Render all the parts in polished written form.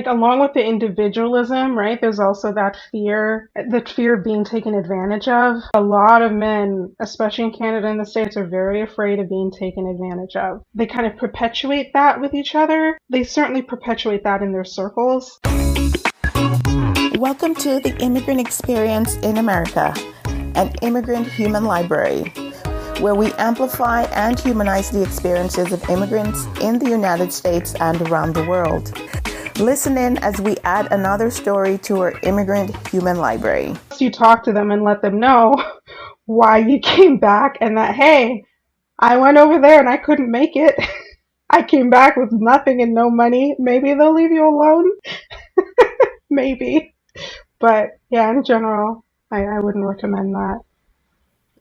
like along with the individualism, right? There's also that fear, the fear of being taken advantage of. A lot of men, especially in Canada and the States, are very afraid of being taken advantage of. They kind of perpetuate that with each other. They certainly perpetuate that in their circles. Welcome to the Immigrant Experience in America, an immigrant human library, where we amplify and humanize the experiences of immigrants in the United States and around the world. Listen in as we add another story to our immigrant human library. You talk to them and let them know why you came back and that, hey, I went over there and I couldn't make it. I came back with nothing and no money. Maybe they'll leave you alone. Maybe. But yeah, in general, I wouldn't recommend that.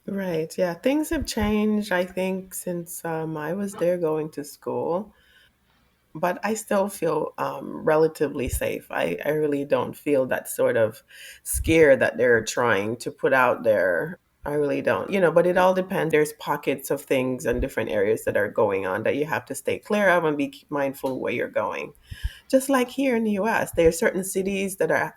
Right. Yeah. Things have changed, I think, since I was there going to school, but I still feel relatively safe. I really don't feel that sort of scare that they're trying to put out there. I really don't, but it all depends. There's pockets of things and different areas that are going on that you have to stay clear of and be mindful where you're going. Just like here in the US, there are certain cities that are,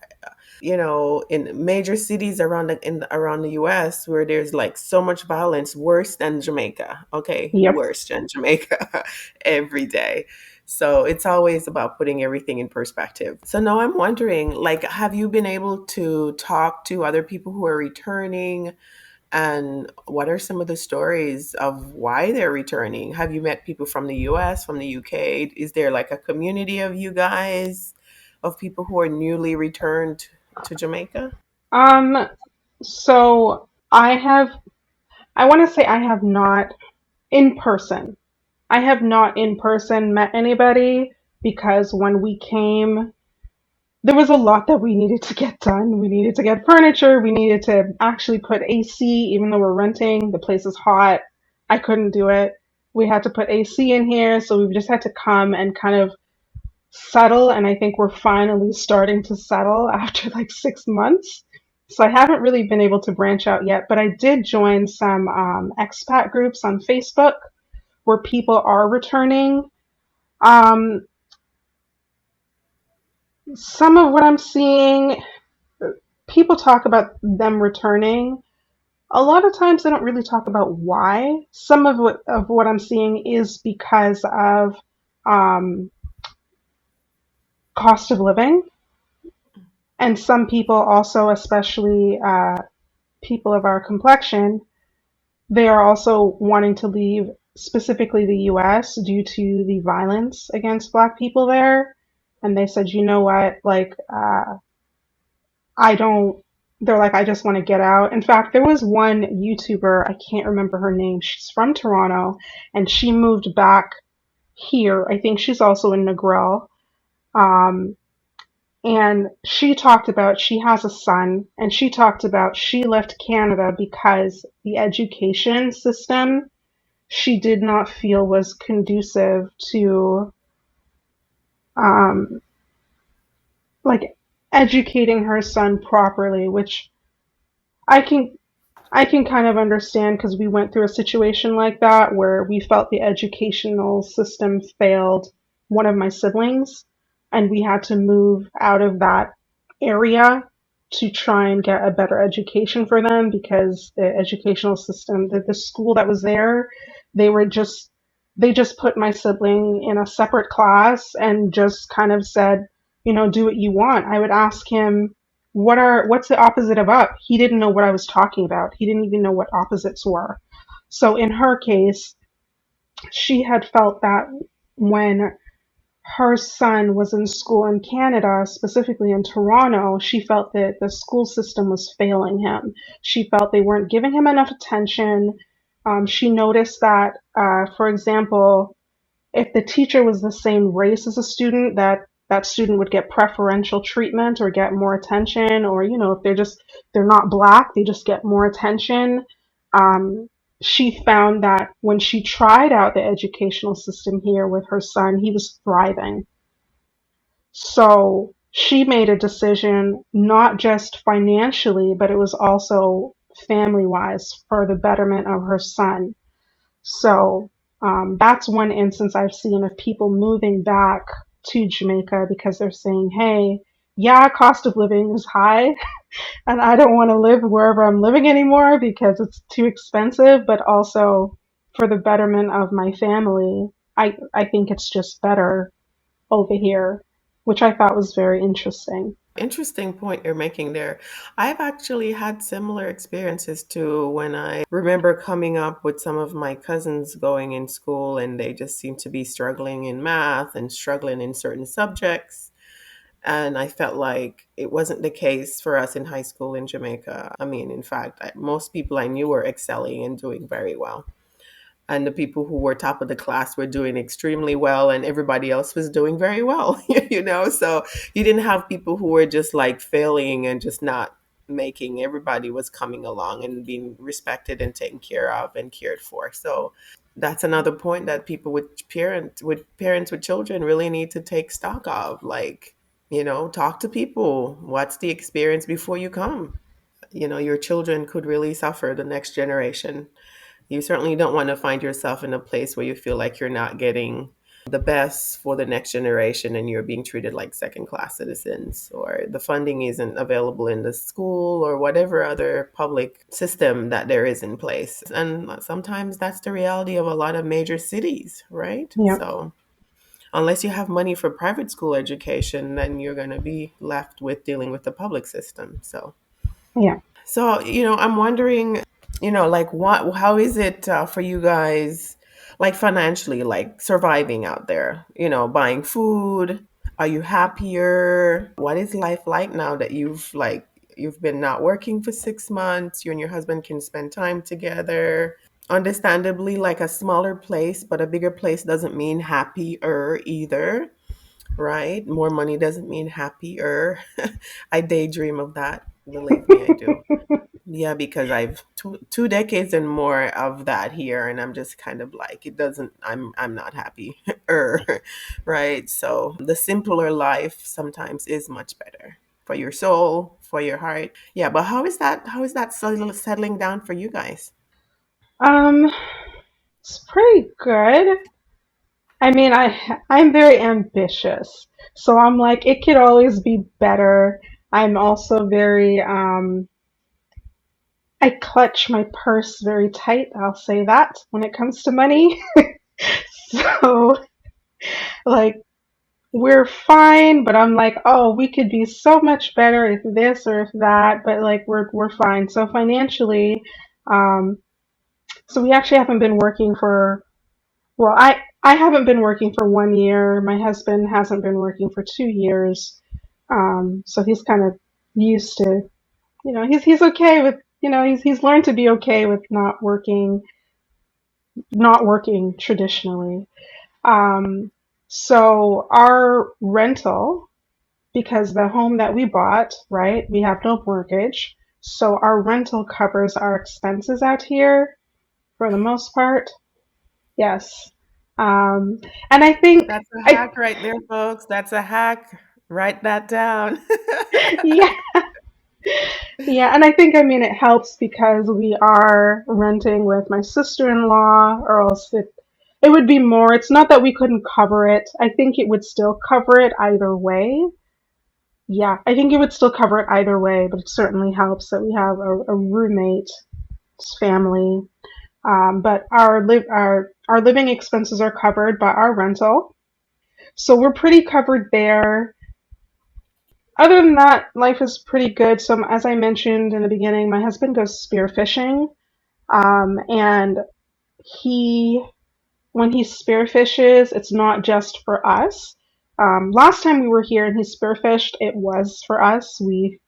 in major cities around the US where there's like so much violence, worse than Jamaica. Okay, Yep. worse than Jamaica every day. So it's always about putting everything in perspective. So now I'm wondering, like, have you been able to talk to other people who are returning? And what are some of the stories of why they're returning? Have you met people from the US, from the UK? Is there like a community of you guys, of people who are newly returned to Jamaica? Um, so I want to say I have not in person. I have not in person met anybody because when we came, there was a lot that we needed to get done. We needed to get furniture. We needed to actually put AC, even though we're renting. The place is hot. I couldn't do it. We had to put AC in here, so we just had to come and kind of settle. And I think we're finally starting to settle after like 6 months. So I haven't really been able to branch out yet, but I did join some expat groups on Facebook where people are returning. Um, some of what I'm seeing, people talk about them returning. A lot of times they don't really talk about why. Some of what I'm seeing is because of um, cost of living, and some people also, especially people of our complexion, they are also wanting to leave specifically the US due to the violence against Black people there. And they said, you know what, like, I don't, they're like, I just want to get out. In fact, there was one YouTuber, I can't remember her name. She's from Toronto and she moved back here. I think she's also in Negril. Um, and she talked about she has a son, and she talked about she left Canada because the education system she did not feel was conducive to um, like educating her son properly, which I can I can kind of understand because we went through a situation like that where we felt the educational system failed one of my siblings, and we had to move out of that area to try and get a better education for them because the educational system, the school that was there, they were just they just put my sibling in a separate class and just kind of said, do what you want. I would ask him, what's the opposite of up? He didn't know what I was talking about. He didn't even know what opposites were. So in her case, she had felt that when her son was in school in Canada, specifically in Toronto, she felt that the school system was failing him. She felt they weren't giving him enough attention. She noticed that, for example, if the teacher was the same race as a student, that student would get preferential treatment or get more attention, or if they're not black, they just get more attention. Um, she found that when she tried out the educational system here with her son, he was thriving. So she made a decision, not just financially, but it was also family wise for the betterment of her son. So that's one instance I've seen of people moving back to Jamaica because they're saying, hey, yeah, cost of living is high, and I don't want to live wherever I'm living anymore because it's too expensive, but also for the betterment of my family, I think it's just better over here, which I thought was very interesting. Interesting point you're making there. I've actually had similar experiences too when I remember coming up with some of my cousins going in school and they just seemed to be struggling in math and struggling in certain subjects. And I felt like it wasn't the case for us in high school in Jamaica. I mean, in fact, most people I knew were excelling and doing very well. And the people who were top of the class were doing extremely well, and everybody else was doing very well, So you didn't have people who were just like failing and just not making. Everybody was coming along and being respected and taken care of and cared for. So that's another point that people with parents with children really need to take stock of. Like, talk to people. What's the experience before you come? Your children could really suffer, the next generation. You certainly don't want to find yourself in a place where you feel like you're not getting the best for the next generation and you're being treated like second class citizens, or the funding isn't available in the school or whatever other public system that there is in place. And sometimes that's the reality of a lot of major cities, right? Yeah, So unless you have money for private school education, then you're going to be left with dealing with the public system. yeah. I'm wondering, like how is it for you guys, like financially, like surviving out there, buying food? Are you happier? What is life like now that you've been not working for 6 months? You and your husband can spend time together. Understandably, like a smaller place, but a bigger place doesn't mean happier either, right? More money doesn't mean happier. I daydream of that. Believe me, I do. Yeah, because I've two decades and more of that here, and I'm just kind of like it doesn't. I'm not happy, right? So the simpler life sometimes is much better for your soul, for your heart. Yeah, but how is that? How is that settling down for you guys? Um, it's pretty good. I mean, I'm very ambitious, so I'm like it could always be better. I'm also very I clutch my purse very tight. I'll say that when it comes to money. So like we're fine, but I'm like, oh, we could be so much better if this or if that, but like we're fine. So financially, um, so we actually haven't been working for well, I haven't been working for 1 year. My husband hasn't been working for 2 years. So he's kind of used to, he's okay with, he's learned to be okay with not working traditionally. Um, so our rental, because the home that we bought, right, we have no mortgage. So our rental covers our expenses out here for the most part. Yes. Um, and I think That's a I hack right there, folks. That's a hack. Write that down. yeah, yeah, and I mean it helps because we are renting with my sister-in-law, or else it would be more. It's not that we couldn't cover it. I think it would still cover it either way. Yeah, I think it would still cover it either way, but it certainly helps that we have a roommate family. But our living expenses are covered by our rental, so we're pretty covered there. Other than that, life is pretty good. So as I mentioned in the beginning, my husband goes spearfishing, and he when he spearfishes, it's not just for us. Last time we were here and he spearfished, it was for us. We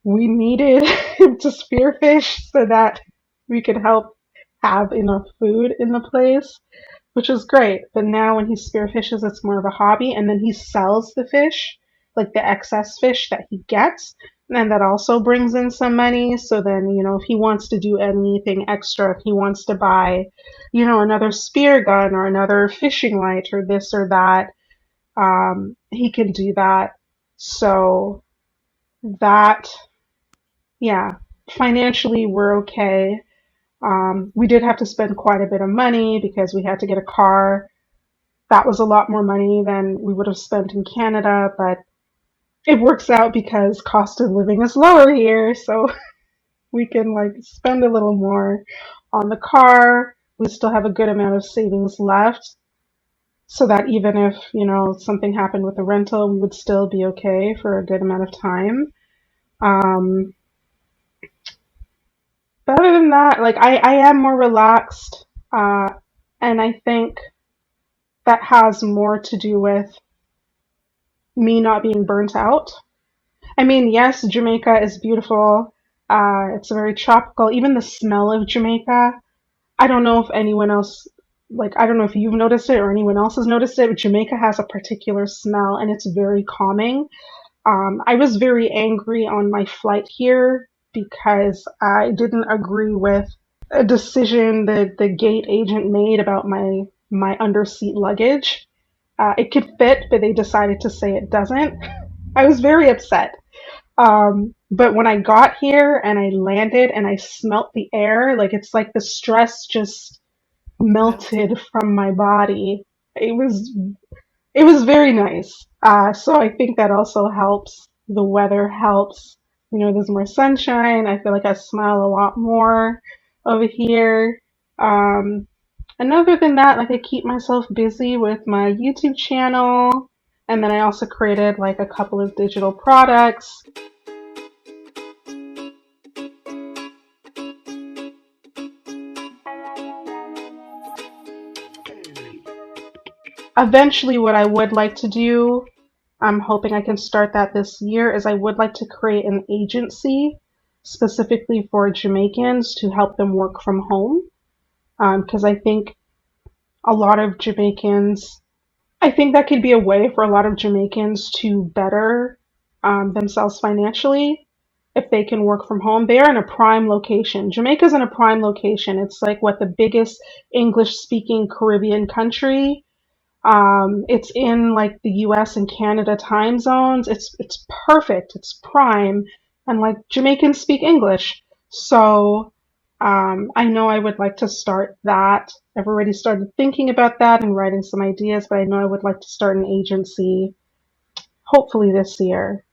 needed him to spearfish so that we could help have enough food in the place, which is great. But now when he spearfishes, it's more of a hobby, and then he sells the fish, like the excess fish that he gets, and that also brings in some money. So then, if he wants to do anything extra, if he wants to buy, another spear gun or another fishing light or this or that, he can do that. So that, yeah, financially we're okay. We did have to spend quite a bit of money because we had to get a car That was a lot more money than we would have spent in Canada, but it works out because cost of living is lower here, so we can like spend a little more on the car. We still have a good amount of savings left, so that even if, something happened with the rental, we would still be okay for a good amount of time. Um, but other than that, like I am more relaxed, and I think that has more to do with me not being burnt out. I mean, yes, Jamaica is beautiful. It's very tropical. Even the smell of Jamaica, I don't know if anyone else, like, I don't know if you've noticed it or anyone else has noticed it, but Jamaica has a particular smell and it's very calming. I was very angry on my flight here because I didn't agree with a decision that the gate agent made about my underseat luggage. It could fit, but they decided to say it doesn't. I was very upset. But when I got here and I landed and I smelt the air, like it's like the stress just Melted. melted from my body. It was it was very nice. So I think that also helps. The weather helps. There's more sunshine. I feel like I smile a lot more over here. Um, and other than that, like I keep myself busy with my YouTube channel. And then I also created like a couple of digital products. Eventually, what I would like to do, I'm hoping I can start that this year, is I would like to create an agency specifically for Jamaicans to help them work from home. Because I think a lot of Jamaicans, I think that could be a way for a lot of Jamaicans to better themselves financially if they can work from home. They are in a prime location. Jamaica's in a prime location. It's like what the biggest English speaking Caribbean country. It's in like the US and Canada time zones. It's perfect. It's prime, and like Jamaicans speak English. So I know I would like to start that. I've already started thinking about that and writing some ideas, but I know I would like to start an agency hopefully this year.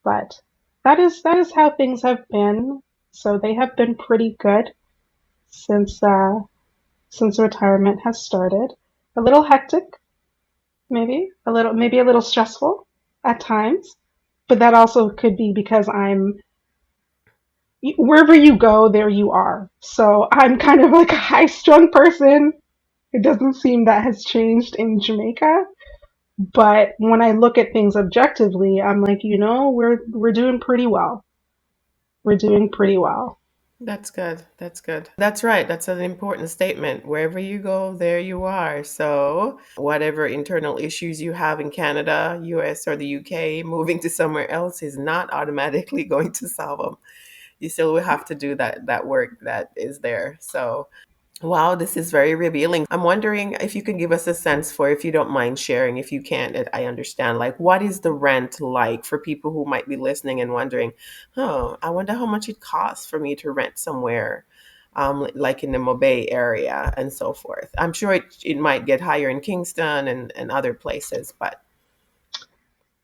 But that is how things have been. So they have been pretty good since retirement has started. A little hectic, maybe a little stressful at times, but that also could be because I'm wherever you go, there you are. So I'm kind of like a high strung person. It doesn't seem that has changed in Jamaica. But when I look at things objectively, I'm like, we're doing pretty well. We're doing pretty well. That's good. That's good. That's right. That's an important statement. Wherever you go, there you are. So, whatever internal issues you have in Canada, US, or the UK, moving to somewhere else is not automatically going to solve them. You still will have to do that work that is there. So, wow, this is very revealing. I'm wondering if you can give us a sense for, if you don't mind sharing, if you can't, I understand. Like, what is the rent like for people who might be listening and wondering, oh, I wonder how much it costs for me to rent somewhere, like in the Mobay area and so forth. I'm sure it might get higher in Kingston and other places, but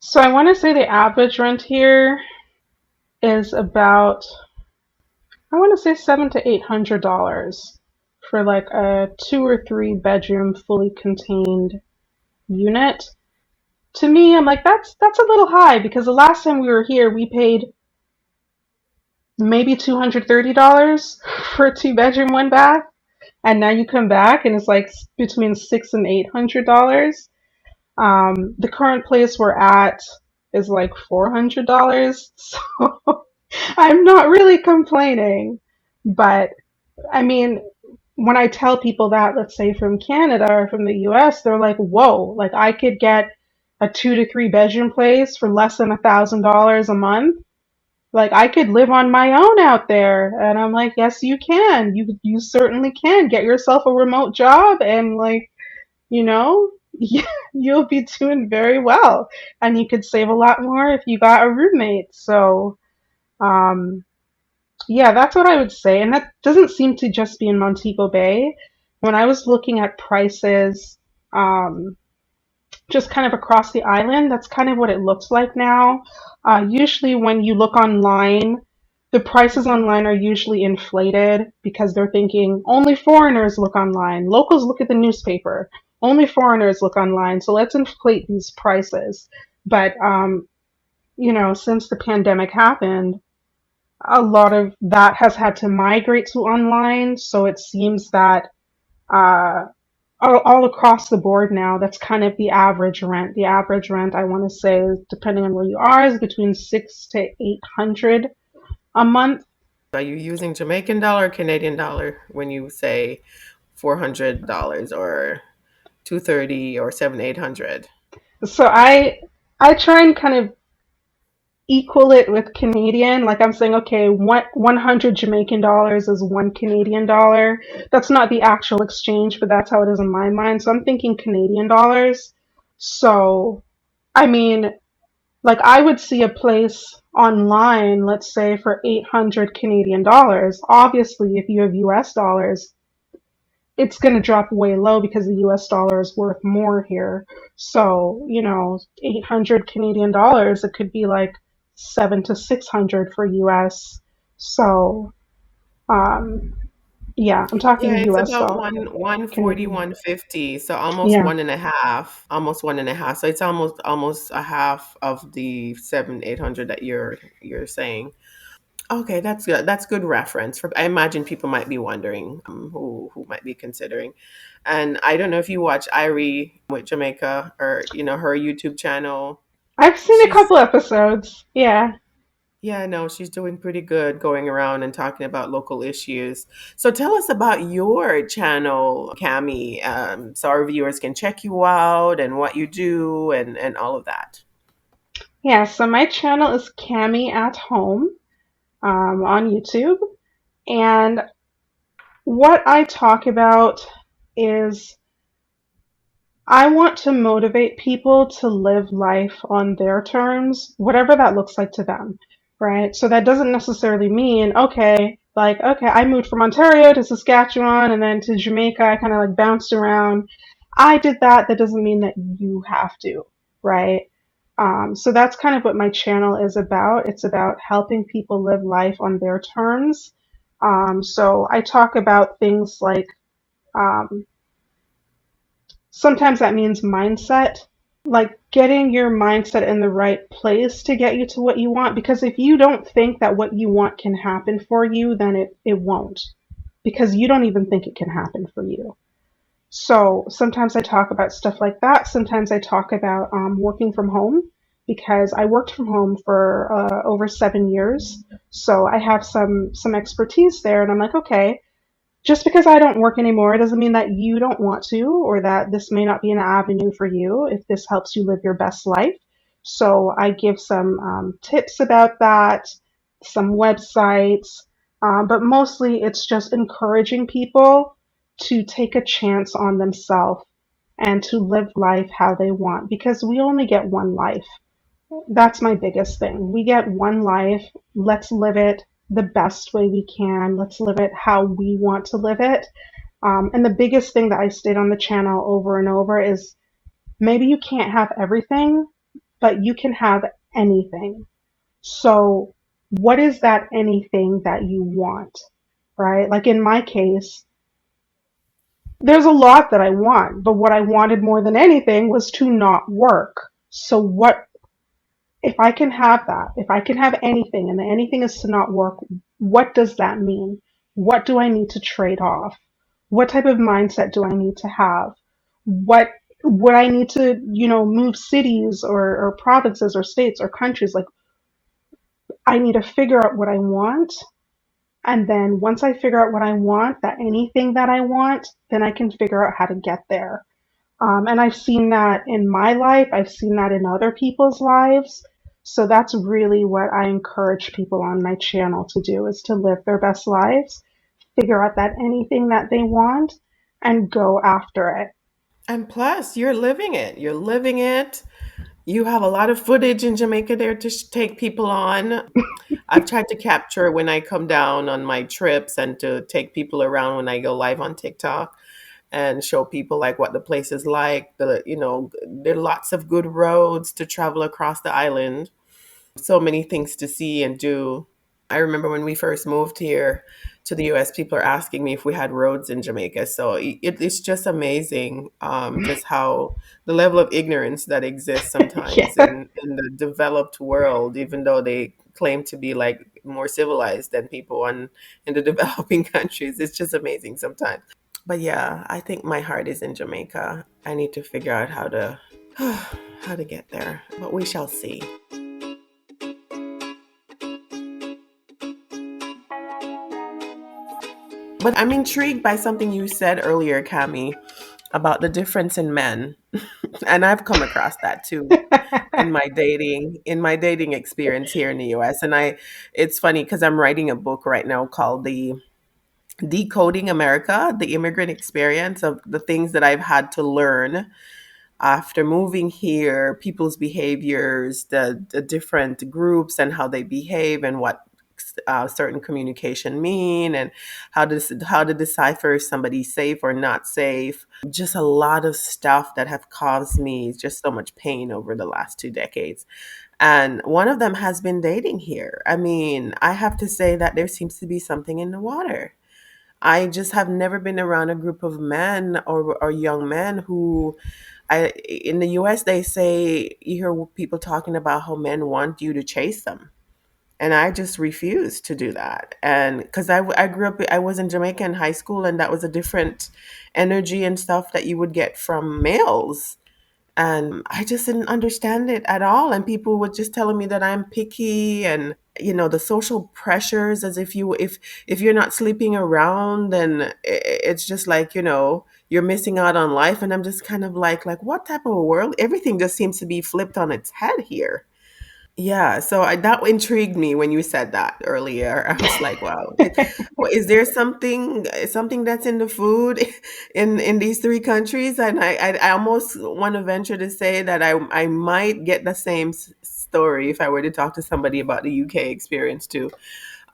So I want to say the average rent here is about, I want to say $700 to $800 for like a 2 or 3 bedroom fully contained unit. To me, I'm like, that's a little high because the last time we were here, we paid maybe $230 for a 2 bedroom, 1 bath, and now you come back and it's like between $600 and $800. The current place we're at is like $400, so I'm not really complaining. But I mean, when I tell people that, let's say from Canada or from the US, they're like, whoa, like I could get a 2 to 3 bedroom place for less than $1,000 a month. Like I could live on my own out there. And I'm like, yes, you can. You certainly can. Get yourself a remote job and like, you know, you'll be doing very well. And you could save a lot more if you got a roommate. So, um, yeah, that's what I would say. And that doesn't seem to just be in Montego Bay. When I was looking at prices um, just kind of across the island. That's kind of what it looks like now. Usually, when you look online, the prices Mhm. online are usually inflated because they're thinking only foreigners look online, locals look at the newspaper, only foreigners look online, so let's inflate these prices. But since the pandemic happened, a lot of that has had to migrate to online. So it seems that uh, all across the board now, that's kind of the average rent. The average rent, I want to say, depending on where you are, is between 600 to 800 a month. Are you using Jamaican dollar or Canadian dollar when you say $400 or 230 or 7 800? So I try and kind of equal it with Canadian. Like I'm saying, okay, 100 Jamaican dollars is $1 Canadian. That's not the actual exchange, but that's how it is in my mind. So I'm thinking Canadian dollars. So, I mean, like I would see a place online, let's say for 800 Canadian dollars. Obviously, if you have US dollars, it's going to drop way low because the US dollar is worth more here. So, 800 Canadian dollars, it could be like 7 to 600 for US. So, um, yeah, I'm Yeah, talking it's US about dollar, one forty, Canadian. 150. So almost Yeah. one and a half, almost one and a half. So it's almost a half of the 7 800 that you're saying. Okay, that's good. That's good reference. For I imagine people might be wondering who might be considering. And I don't know if you watch Irie with Jamaica or her YouTube channel. I've seen a She's couple episodes. Yeah. Yeah, no, she's doing pretty good going around and talking about local issues. So tell us about your channel, Cami, so our viewers can check you out and what you do and all of that. Yeah, so my channel is Cami at Home on YouTube. And what I talk about is I want to motivate people to live life on their terms, whatever that looks like to them, right? So that doesn't necessarily mean, okay, okay, I moved from Ontario to Saskatchewan and then to Jamaica. I kind of like bounced around. I did that. That doesn't mean that you have to, right? So that's kind of what my channel is about. It's about helping people live life on their terms. So I talk about things like, um, sometimes that means mindset, like getting your mindset in the right place to get you to what you want. Because if you don't think that what you want can happen for you, then it won't. Because you don't even think it can happen for you. So sometimes I talk about stuff like that. Sometimes I talk about working from home because I worked from home for over 7 years. So I have some expertise there, and I'm like, okay, just because I don't work anymore doesn't mean that you don't want to, or that this may not be an avenue for you if this helps you live your best life. So I give some tips about that, some websites, but mostly it's just encouraging people to take a chance on themselves and to live life how they want because we only get one life. That's my biggest thing. We get one life. Let's live it the best way we can. Let's live it how we want to live it. And the biggest thing that I state on the channel over and over is maybe you can't have everything, but you can have anything. So, what is that anything that you want, right? Like in my case, there's a lot that I want, but what I wanted more than anything was to not work. So, what if I can have that, if I can have anything and the anything is to not work, what does that mean? What do I need to trade off? What type of mindset do I need to have? What would I need to, move cities or provinces or states or countries? Like I need to figure out what I want. And then once I figure out what I want, that anything that I want, then I can figure out how to get there. And I've seen that in my life, I've seen that in other people's lives. So that's really what I encourage people on my channel to do is to live their best lives, figure out that anything that they want and go after it. And plus, you're living it. You're living it. You have a lot of footage in Jamaica there to take people on. I've tried to capture when I come down on my trips and to take people around when I go live on TikTok. and show people like what the place is like. There are lots of good roads to travel across the island. So many things to see and do. I remember when we first moved here to the US, people are asking me if we had roads in Jamaica. So it's just amazing, just how the level of ignorance that exists sometimes Yeah. in the developed world, even though they claim to be like more civilized than people in the developing countries. It's just amazing sometimes. But yeah, I think my heart is in Jamaica. I need to figure out how to get there, but we shall see. But I'm intrigued by something you said earlier, Cami, about the difference in men. And I've come across that too in my dating experience here in the US. And I it's funny because I'm writing a book right now called the Decoding America, the immigrant experience of the things that I've had to learn after moving here, people's behaviors, the different groups and how they behave and what certain communication mean and how to decipher if somebody's safe or not safe. Just a lot of stuff that have caused me just so much pain over the last 2 decades. And one of them has been dating here. I mean, I have to say that there seems to be something in the water. I just have never been around a group of men or young men who in the US they say you hear people talking about how men want you to chase them. And I just refuse to do that. And because I grew up, I was in Jamaica in high school, and that was a different energy and stuff that you would get from males. I just didn't understand it at all. And people were just telling me that I'm picky and the social pressures as if you're not sleeping around, then it's just like you're missing out on life. And I'm just kind of like what type of a world? Everything just seems to be flipped on its head here. Yeah, so that intrigued me when you said that earlier. I was like, wow, is there something that's in the food in these three countries? And I almost want to venture to say that I might get the same story if I were to talk to somebody about the UK experience too.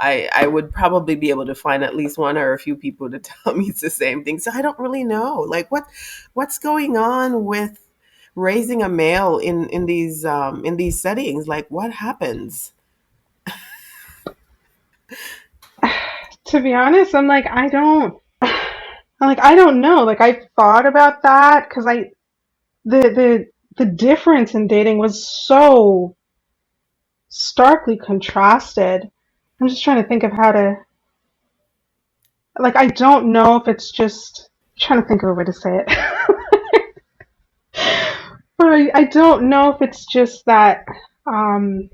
I would probably be able to find at least one or a few people to tell me it's the same thing. So I don't really know. Like what's going on with raising a male in these settings? Like what happens? To be honest, I'm like, I don't, I'm like, I don't know. Like, I thought about that because the difference in dating was so starkly contrasted. I'm just trying to think of how to, like, I don't know if it's just, I'm trying to think of a way to say it. But I don't know if it's just that, um,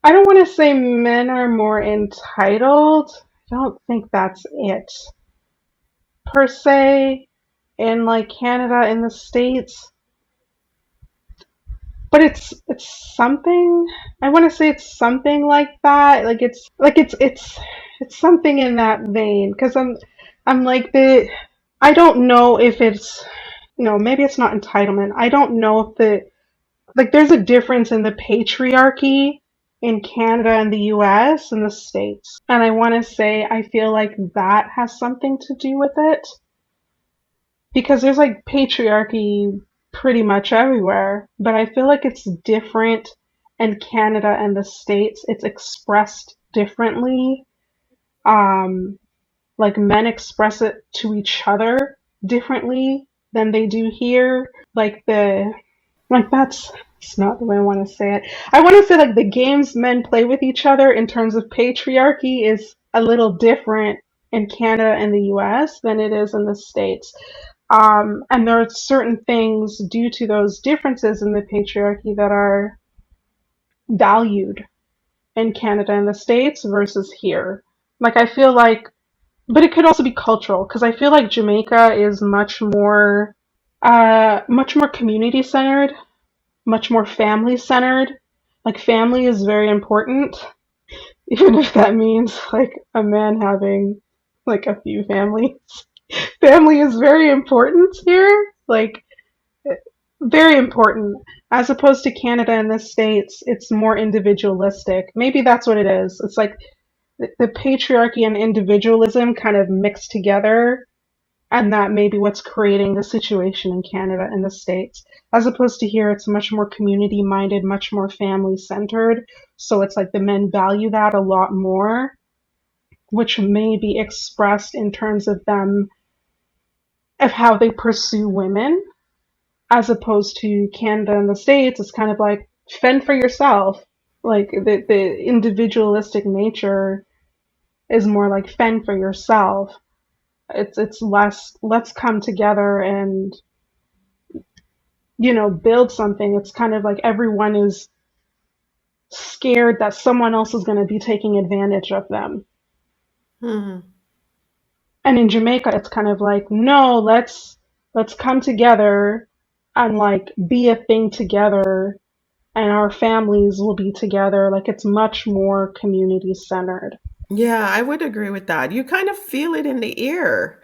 I don't want to say men are more entitled. I don't think that's it per se in like Canada in the States, but it's something. I want to say it's something like that. It's something in that vein because I'm like the I don't know if it's maybe it's not entitlement. I don't know if there's a difference in the patriarchy in Canada and the US and the States. And I want to say I feel like that has something to do with it because there's like patriarchy pretty much everywhere, but I feel like it's different in Canada and the States. It's expressed differently. Um, like men express it to each other differently than they do here. That's it's not the way I want to say it. I want to say like the games men play with each other in terms of patriarchy is a little different in Canada and the US than it is in the States. And there are certain things due to those differences in the patriarchy that are valued in Canada and the States versus here. Like, I feel like, but it could also be cultural because I feel like Jamaica is much more community centered, much more family centered. Like, family is very important, even if that means like a man having like a few families. Family is very important here. Like, very important. As opposed to Canada and the States, it's more individualistic. Maybe that's what it is. It's like the patriarchy and individualism kind of mixed together And that may be what's creating the situation in Canada and the States. As opposed to here, it's much more community minded, much more family centered. So it's like the men value that a lot more, which may be expressed in terms of them, of how they pursue women, as opposed to Canada and the States. It's kind of like fend for yourself. Like the individualistic nature is more like fend for yourself. It's less let's come together and build something. It's kind of like everyone is scared that someone else is going to be taking advantage of them. Hmm. And in Jamaica, it's kind of like, no, let's come together and like be a thing together, and our families will be together. Like it's much more community centered. Yeah, I would agree with that. You kind of feel it in the air.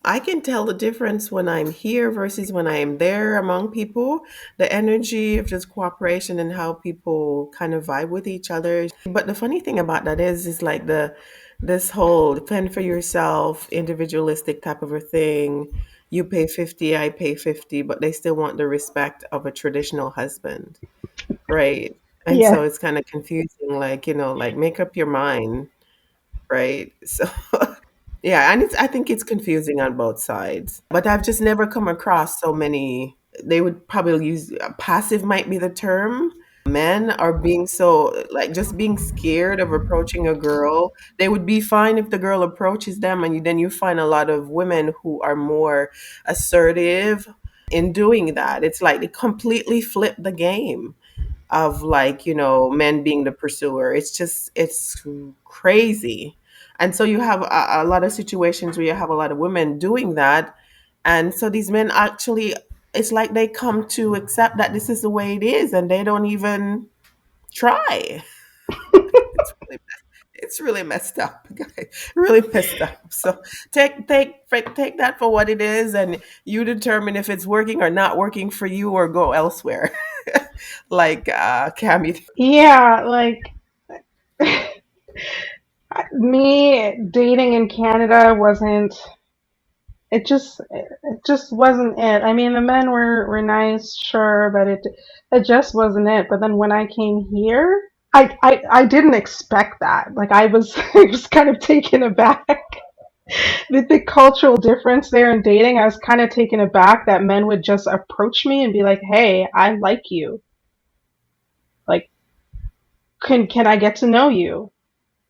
I can tell the difference when I'm here versus when I am there among people. The energy of just cooperation and how people kind of vibe with each other. But the funny thing about that is like this whole fend for yourself, individualistic type of a thing. You pay 50, I pay 50, but they still want the respect of a traditional husband, right? And Yeah. so it's kind of confusing, like, like make up your mind, right? So yeah, and I think it's confusing on both sides. But I've just never come across so many. They would probably use passive might be the term. Men are being so like just being scared of approaching a girl. They would be fine if the girl approaches them, and then you find a lot of women who are more assertive in doing that. It's like they completely flip the game of like men being the pursuer. It's crazy. And so you have a lot of situations where you have a lot of women doing that, and so these men actually, it's like they come to accept that this is the way it is, and they don't even try. It's really messed up, guys. Really messed up. So take that for what it is, and you determine if it's working or not working for you, or go elsewhere. Like Cami. Yeah, like me dating in Canada wasn't it just wasn't it. I mean, the men were nice, sure, but it just wasn't it. But then when I came here, I didn't expect that. Like I was I was kind of taken aback with the cultural difference there in dating. I was kind of taken aback that men would just approach me and be like, "Hey, I like you. Like, can I get to know you?"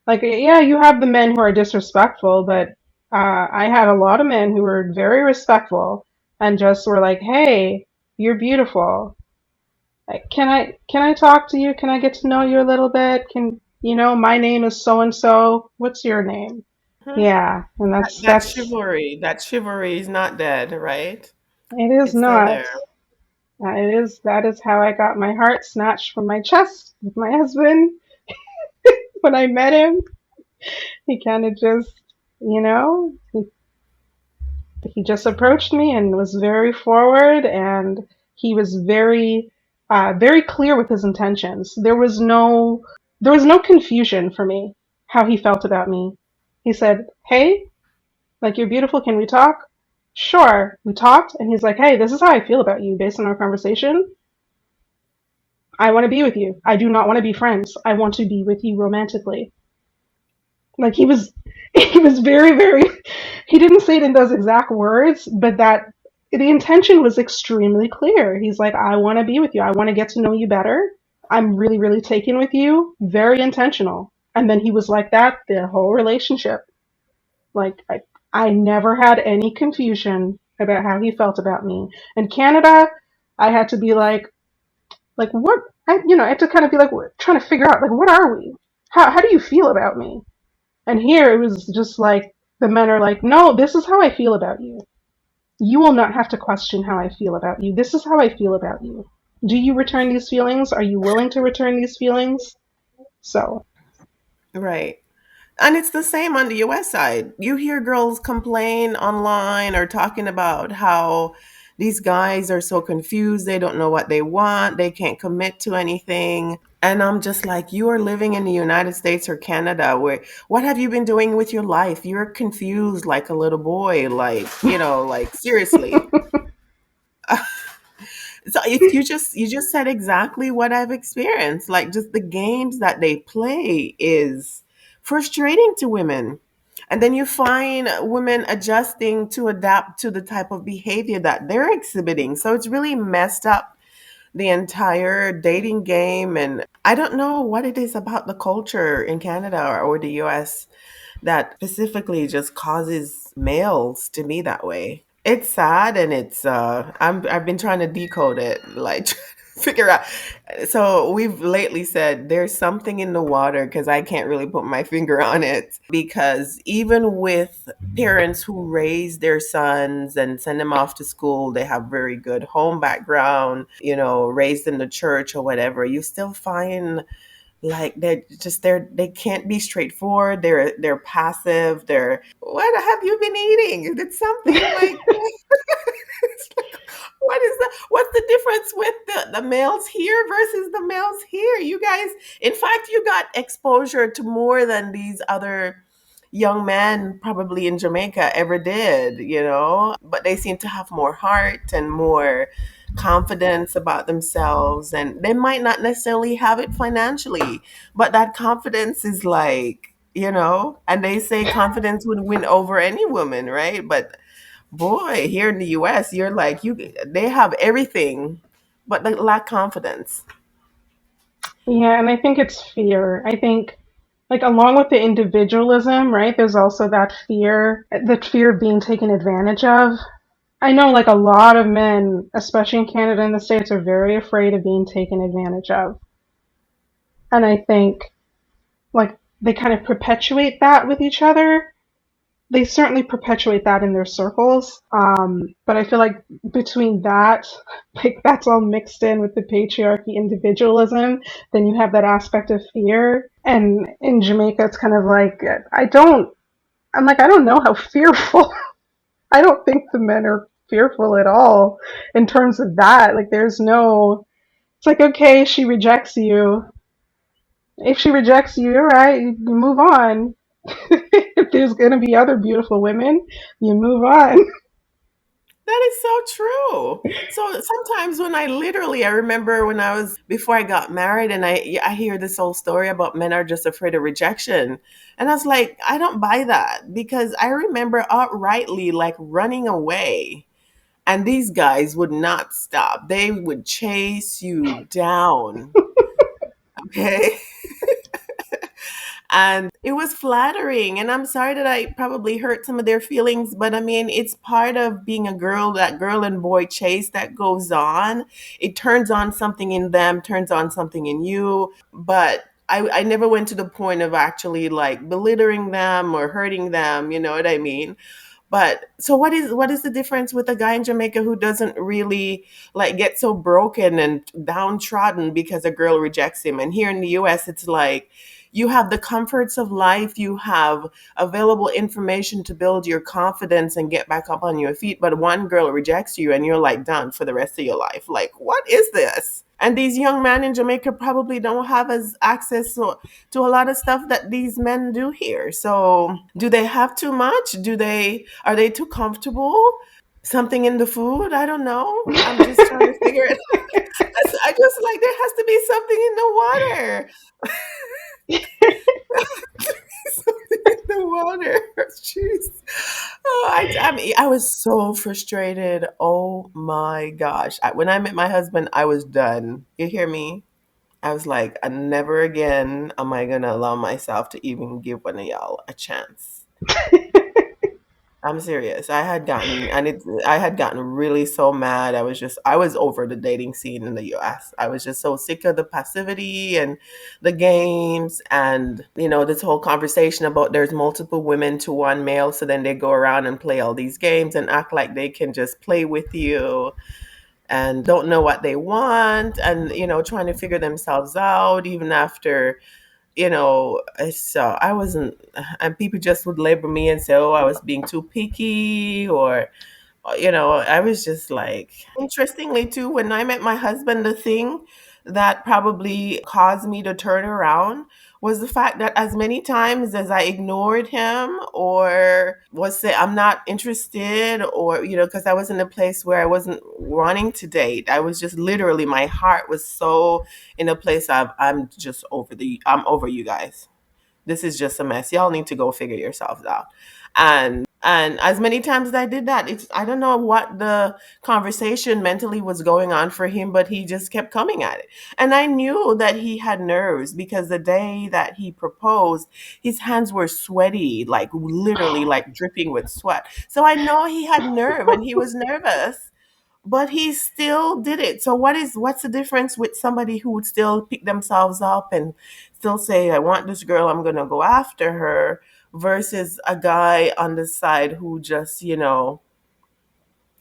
Like, yeah, you have the men who are disrespectful, but I had a lot of men who were very respectful and just were like, "Hey, you're beautiful. Like, can I talk to you? Can I get to know you a little bit? My name is so and so. What's your name?" Yeah, and That that's chivalry, that chivalry is not dead, right? it is It's still not. there. That is how I got my heart snatched from my chest with my husband when I met him. He kind of just, he just approached me and was very forward, and he was very clear with his intentions. There was no confusion for me how he felt about me. He said, "Hey, like you're beautiful. Can we talk?" Sure. We talked, and he's like, "Hey, this is how I feel about you based on our conversation. I want to be with you. I do not want to be friends. I want to be with you romantically." Like he was, he was very. He didn't say it in those exact words, but that the intention was extremely clear. He's like, "I want to be with you. I want to get to know you better. I'm really, really taken with you." Very intentional. And then he was like that the whole relationship. Like I never had any confusion about how he felt about me. In Canada, I had to be like what? I had to kind of be like trying to figure out like what are we? How do you feel about me? And here it was just like the men are like, "No, this is how I feel about you. You will not have to question how I feel about you. This is how I feel about you. Do you return these feelings? Are you willing to return these feelings?" So, Right. And it's the same on the US side. You hear girls complain online or talking about how these guys are so confused, they don't know what they want, they can't commit to anything. And I'm just like, you are living in the United States or Canada, where what have you been doing with your life? You're confused like a little boy, like, like seriously. So if you just said exactly what I've experienced. Like just the games that they play is frustrating to women. And then you find women adjusting to adapt to the type of behavior that they're exhibiting. So it's really messed up the entire dating game. And I don't know what it is about the culture in Canada or the US that specifically just causes males to be that way. It's sad, and I've been trying to decode it, like trying to figure out. So we've lately said there's something in the water because I can't really put my finger on it, because even with parents who raise their sons and send them off to school, they have very good home background, raised in the church or whatever, you still find like they can't be straightforward. They're passive. They're, what have you been eating? It's something like it's like, what's the difference with the males here versus the males here? You guys, in fact, you got exposure to more than these other young men probably in Jamaica ever did, but they seem to have more heart and more confidence about themselves, and they might not necessarily have it financially, but that confidence is like, and they say confidence would win over any woman, right? But boy, here in the US, you're like, they have everything, but they lack confidence. Yeah, and I think it's fear. I think, like, along with the individualism, right, there's also the fear of being taken advantage of. I know, like, a lot of men, especially in Canada and the States, are very afraid of being taken advantage of. And I think, like, they kind of perpetuate that with each other. They certainly perpetuate that in their circles. But I feel like between that, like that's all mixed in with the patriarchy individualism, then you have that aspect of fear. And in Jamaica, it's kind of like, I don't know how fearful. I don't think the men are fearful at all in terms of that. Like, it's like, okay, she rejects you. If she rejects you, all right, you move on. If there's going to be other beautiful women, you move on. That is so true. So sometimes when I remember when I was before I got married, and I hear this whole story about men are just afraid of rejection. And I was like, I don't buy that, because I remember outrightly like running away, and these guys would not stop. They would chase you down. Okay. And it was flattering, and I'm sorry that I probably hurt some of their feelings, but I mean, it's part of being a girl, that girl and boy chase that goes on. It turns on something in them, turns on something in you, but I never went to the point of actually like belittling them or hurting them, you know what I mean? But so what is the difference with a guy in Jamaica who doesn't really like get so broken and downtrodden because a girl rejects him? And here in the US, it's like you have the comforts of life, you have available information to build your confidence and get back up on your feet, but one girl rejects you and you're like done for the rest of your life. Like, what is this? And these young men in Jamaica probably don't have as access to a lot of stuff that these men do here. So, do they have too much? Are they too comfortable? Something in the food? I don't know. I'm just trying to figure it. I just like there has to be something in the water. Something in the water. Jeez. Oh, I mean, I was so frustrated. Oh my gosh. When I met my husband, I was done. You hear me? I was like, never again am I gonna allow myself to even give one of y'all a chance. I'm serious. I had gotten really so mad. I was over the dating scene in the US. I was just so sick of the passivity and the games, and, this whole conversation about there's multiple women to one male. So then they go around and play all these games and act like they can just play with you and don't know what they want, and, trying to figure themselves out even after, so I wasn't, and people just would label me and say, oh, I was being too picky, or, I was just like, interestingly too, when I met my husband, the thing that probably caused me to turn around was the fact that as many times as I ignored him or was say I'm not interested, or because I was in a place where I wasn't wanting to date. I was just literally, my heart was so in a place of I'm over you guys. This is just a mess. Y'all need to go figure yourselves out. And as many times as I did that, I don't know what the conversation mentally was going on for him, but he just kept coming at it. And I knew that he had nerves because the day that he proposed, his hands were sweaty, like literally like dripping with sweat. So I know he had nerve and he was nervous, but he still did it. So what's the difference with somebody who would still pick themselves up and still say, I want this girl, I'm gonna go after her, versus a guy on the side who just, I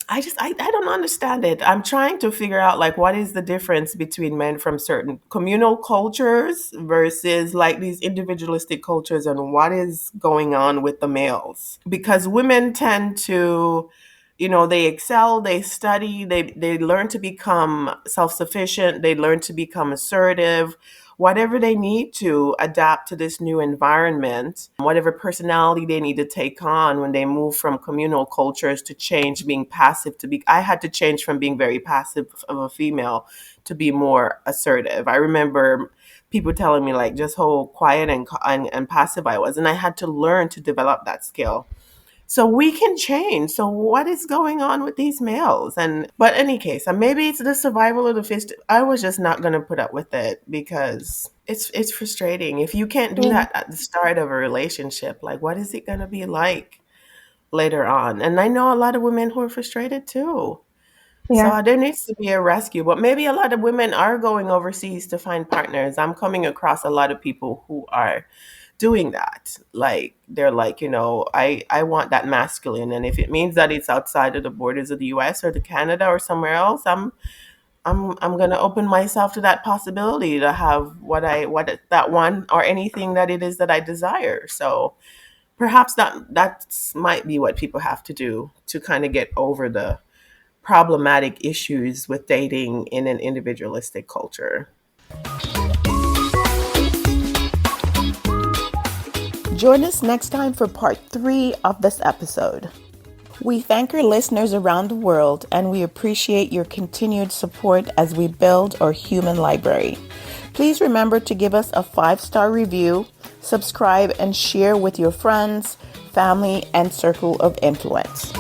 don't understand it. I'm trying to figure out like what is the difference between men from certain communal cultures versus like these individualistic cultures, and what is going on with the males. Because women tend to, they excel, they study, they learn to become self-sufficient, they learn to become assertive, whatever they need to adapt to this new environment, whatever personality they need to take on when they move from communal cultures to change being passive to be. I had to change from being very passive of a female to be more assertive. I remember people telling me like just how quiet and passive I was, and I had to learn to develop that skill. So we can change. So what is going on with these males? And but any case, maybe it's the survival of the fittest. I was just not gonna put up with it because it's frustrating. If you can't do Yeah. that at the start of a relationship, like what is it gonna be like later on? And I know a lot of women who are frustrated too. So Yeah. there needs to be a rescue. But maybe a lot of women are going overseas to find partners. I'm coming across a lot of people who are doing that. Like they're like, I want that masculine, and if it means that it's outside of the borders of the US or the Canada or somewhere else, I'm going to open myself to that possibility to have what that one or anything that it is that I desire. So perhaps that might be what people have to do to kind of get over the problematic issues with dating in an individualistic culture. Join us next time for part 3 of this episode. We thank our listeners around the world, and we appreciate your continued support as we build our human library. Please remember to give us a 5-star review, subscribe, and share with your friends, family, and circle of influence.